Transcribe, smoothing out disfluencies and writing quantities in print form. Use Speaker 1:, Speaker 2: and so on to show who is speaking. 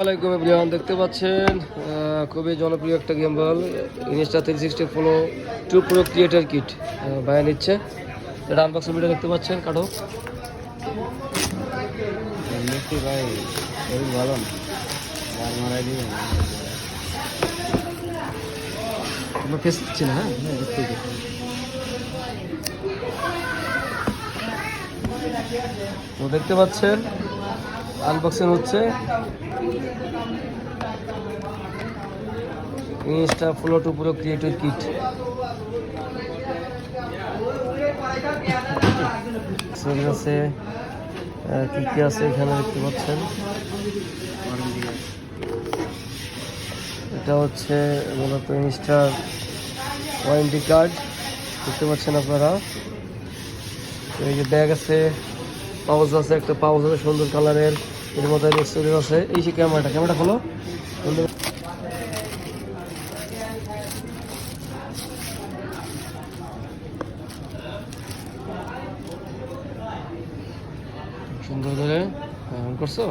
Speaker 1: আসসালামাইকুম এভরিওয়ান, দেখতে পাচ্ছেন খুবই জনপ্রিয় একটা গেমবল Insta 360 follow 2 pro creator kit ভাইয়া নিচ্ছে। এটা আনবক্সিং ভিডিও দেখতে পাচ্ছেন। কাটো
Speaker 2: ভাই খুবই ভালো মারাই দিবেন।
Speaker 1: আমরা ফেস দিচ্ছি না। হ্যাঁ দেখতে তো দেখতে পাচ্ছেন আনবক্সিং হচ্ছে Insta follow 2 pro creator kit. আছে কি কি আছে এখানে দেখতে পাচ্ছেন। এটা হচ্ছে মূলত ইনস্টার ওয়ারেন্টি কার্ড দেখতে পাচ্ছেন আপনারা। এই যে ব্যাগ আছে, পাউচ আছে, একটা পাউচ আছে সুন্দর কালারের, এর মধ্যে এক্সেসরিজ আছে। এই যে ক্যামেরাটা খোলো। সুন্দর করে অন করছো।